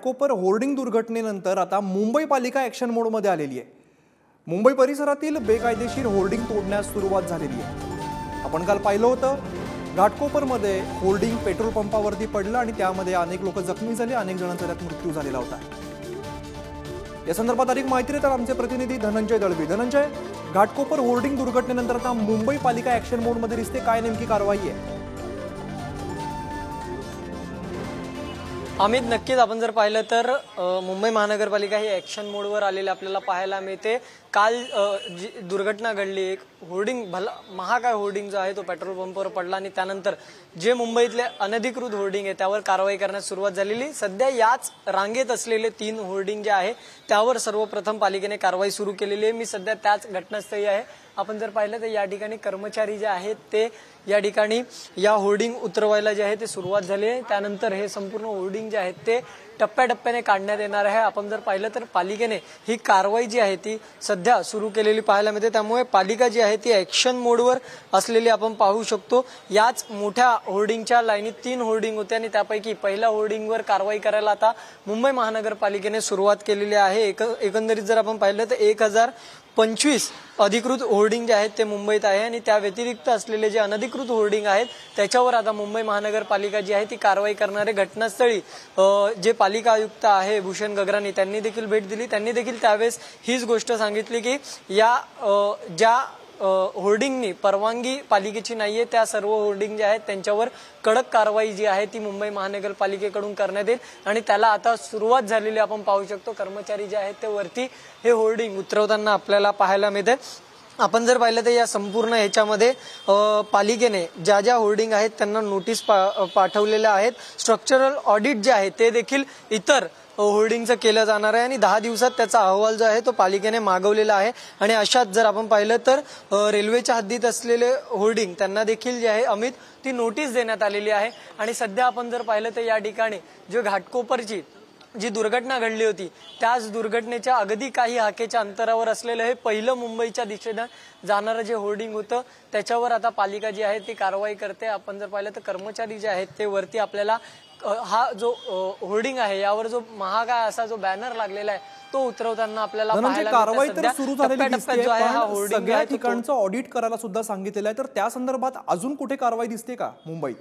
Ghatkopar hoarding दुर्घटनेनंतर आता मुंबई पालिका ॲक्शन मोडमध्ये आलेली आहे। मुंबई परिसरातील बेकायदेशीर होर्डिंग तोडण्यास सुरुवात झालेली आहे। आपण काल पाहिलं होतं घाटकोपरमध्ये होर्डिंग पेट्रोल पंपावरती पडलं आणि त्यामध्ये अनेक लोक जखमी झाले, अनेक जणांचा त्यात मृत्यू झालेला होता। या संदर्भात अधिक माहिती देतात आमचे प्रतिनिधी धनंजय दळवी। धनंजय, घाटकोपर होर्डिंग दुर्घटनेनंतर आता मुंबई पालिका ॲक्शन मोडमध्ये दिसते, काय नेमकी कारवाई आहे? अमित, नक्कीच आपण जर पाहिलं तर मुंबई महानगरपालिका ही ॲक्शन मोडवर आलेली आपल्याला पाहायला मिळते। काल जी दुर्घटना घडली, एक होर्डिंग महाकाय होर्डिंग जो आहे तो पेट्रोल पंपावर पडला आणि त्यानंतर जे मुंबईतले अनधिकृत होर्डिंग आहे त्यावर कारवाई करण्यास सुरुवात झालेली। सध्या याच रांगेत असलेले 3 होर्डिंग जे आहे त्यावर सर्वप्रथम पालिकेने कारवाई सुरू केलेली आहे। मी सध्या त्याच घटनास्थळी आहे। आपण जर पाहिलं तर या ठिकाणी कर्मचारी जे आहेत ते या ठिकाणी या होर्डिंग उतरवायला जे आहे ते सुरुवात झाली आहे। त्यानंतर हे संपूर्ण होर्डिंग जे आहेत ते टप्प्याटप्प्याने काढण्यात येणार आहे। आपण जर पाहिलं तर पालिकेने ही कारवाई जी आहे ती सध्या सुरू केलेली पाहायला मिळते, त्यामुळे पालिका जी आहे ती ॲक्शन मोडवर असलेली आपण पाहू शकतो। याच मोठ्या होर्डिंगच्या लाईनीत 3 होर्डिंग होते आणि त्यापैकी पहिल्या होर्डिंगवर कारवाई करायला आता मुंबई महानगरपालिकेने सुरुवात केलेली आहे। एकंदरीत जर आपण पाहिलं तर 1025 अधिकृत होर्डिंग जे आहेत ते मुंबईत आहे आणि त्या व्यतिरिक्त असलेले जे अनधिकृत होर्डिंग आहेत त्याच्यावर आता मुंबई महानगरपालिका जी आहे ती कारवाई करणारे घटनास्थळी जे पालिका आयुक्त आहे भूषण गगरानी त्यांनी देखील भेट दिली। त्यांनी देखील त्यावेळेस हीच गोष्ट सांगितली की या ज्या होर्डिंगनी परवानगी पालिकेची नाहीये त्या सर्व होर्डिंग जे आहेत त्यांच्यावर कडक कारवाई जी आहे ती मुंबई महानगरपालिकेकडून करण्यात येईल आणि त्याला आता सुरुवात झालेली आपण पाहू शकतो। कर्मचारी जे आहेत ते वरती हे होर्डिंग उतरवताना आपल्याला पाहायला मिळते। आपण जर पाहिलं तर या संपूर्ण ह्याच्यामध्ये पालिकेने ज्या होर्डिंग आहेत त्यांना नोटीस पाठवलेल्या आहेत। स्ट्रक्चरल ऑडिट जे आहे ते देखील इतर होर्डिंगचं केलं जाणार आहे आणि 10 दिवसात त्याचा अहवाल जो आहे तो पालिकेने मागवलेला आहे। आणि अशात जर आपण पाहिलं तर रेल्वेच्या हद्दीत असलेले होर्डिंग त्यांना देखील जे आहे अमित ती नोटीस देण्यात आलेली आहे। आणि सध्या आपण जर पाहिलं तर या ठिकाणी जो घाटकोपरची जी दुर्घटना घडली होती त्याच दुर्घटनेच्या अगदी काही हाकेच्या अंतरावर असलेलं हे पहिलं मुंबईच्या दिशेनं जाणारं जे होर्डिंग होतं त्याच्यावर आता पालिका जी आहे ती कारवाई करते। आपण जर पाहिलं तर कर्मचारी जे आहेत ते वरती आपल्याला हा जो होर्डिंग आहे यावर जो महाकाय असा जो बॅनर लागलेला आहे तो उतरवताना आपल्याला पाहायला कारवाई तर सुरू झालेली दिसते, पण सगळ्या ठिकाणचं ऑडिट करायला सुद्धा सांगितलेलं आहे, तर त्या संदर्भात अजून कुठे कारवाई दिसते का मुंबईत?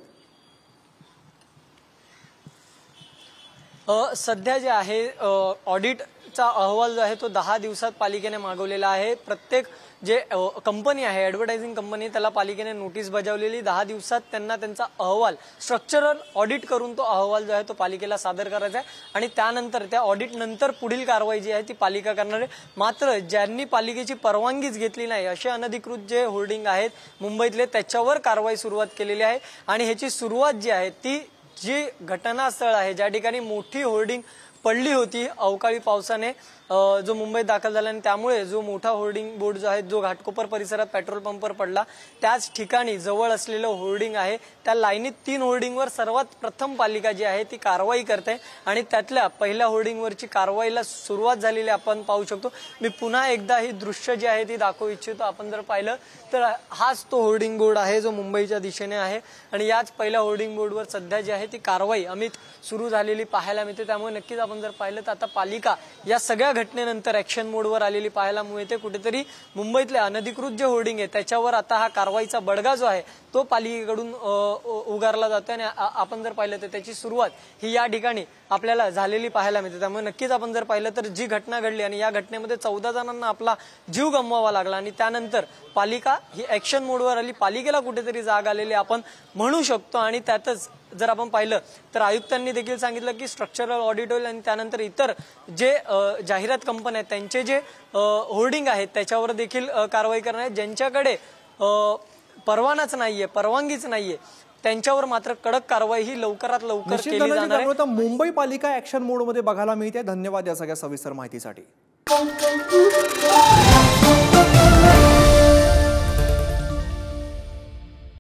सध्या जे आहे ऑडिटचा अहवाल जो आहे तो 10 दिवसात पालिकेने मागवलेला आहे। प्रत्येक जे कंपनी आहे ॲडव्हर्टायझिंग कंपनी त्याला पालिकेने नोटीस बजावलेली। 10 दिवसात त्यांना त्यांचा अहवाल स्ट्रक्चरल ऑडिट करून तो अहवाल जो आहे तो पालिकेला सादर करायचा आहे आणि त्यानंतर त्या ऑडिट नंतर पुढील कारवाई जी आहे ती पालिका करणार आहे। मात्र ज्यांनी पालिकेची परवानगीच घेतली नाही असे अनधिकृत जे होर्डिंग आहेत मुंबईतले त्याच्यावर कारवाई सुरुवात केलेली आहे। आणि ह्याची सुरुवात जी आहे ती जी घटनास्थळ आहे ज्या ठिकाणी मोठी होर्डिंग पडली होती अवकाळी पावसाने जो मुंबईत दाखल झाला आणि त्यामुळे जो मोठा होर्डिंग बोर्ड जो आहे जो घाटकोपर परिसरात पेट्रोल पंपावर पडला त्याच ठिकाणी जवळ असलेलं होर्डिंग आहे त्या लाईनीत 3 होर्डिंगवर सर्वात प्रथम पालिका जी आहे ती कारवाई करते आणि त्यातल्या पहिल्या होर्डिंगवरची कारवाईला सुरुवात झालेली आपण पाहू शकतो। मी पुन्हा एकदा ही दृश्य जी आहे ती दाखवू इच्छितो। आपण जर पाहिलं तर हाच तो होर्डिंग बोर्ड आहे जो मुंबईच्या दिशेने आहे आणि याच पहिल्या होर्डिंग बोर्डवर सध्या जी आहे ती कारवाई अमित सुरू झालेली पाहायला मिळते। त्यामुळे नक्कीच आपण जर पाहिलं तर आता पालिका या सगळ्या घटनेनंतर ॲक्शन मोडवर आलेली पाहायला मिळते। कुठेतरी मुंबईतले अनधिकृत जे होर्डिंग आहे त्याच्यावर आता हा कारवाईचा बडगा जो आहे तो पालिकेकडून उगारला जातो आणि आपण जर पाहिलं तर त्याची सुरुवात ही या ठिकाणी आपल्याला झालेली पाहायला मिळते। त्यामुळे नक्कीच आपण जर पाहिलं तर जी घटना घडली आणि या घटनेमध्ये 14 जणांना आपला जीव गमवावा लागला आणि त्यानंतर पालिका ही ॲक्शन मोडवर आली, पालिकेला कुठेतरी जाग आलेली आपण म्हणू शकतो। आणि त्यातच जर आपण पाहिलं तर आयुक्तांनी देखील सांगितलं की स्ट्रक्चरल ऑडिट होईल आणि त्यानंतर इतर जे जाहिरात कंपन्या आहेत त्यांचे जे होर्डिंग आहेत त्याच्यावर देखील कारवाई करणार आहे। ज्यांच्याकडे परवानाच नाहीये, परवानगीच नाहीये त्यांच्यावर मात्र कडक कारवाई ही लवकरात लवकर केली जाणार आहे। मुंबई पालिका ॲक्शन मोडमध्ये बघायला मिळते। धन्यवाद या सगळ्या सविस्तर माहितीसाठी।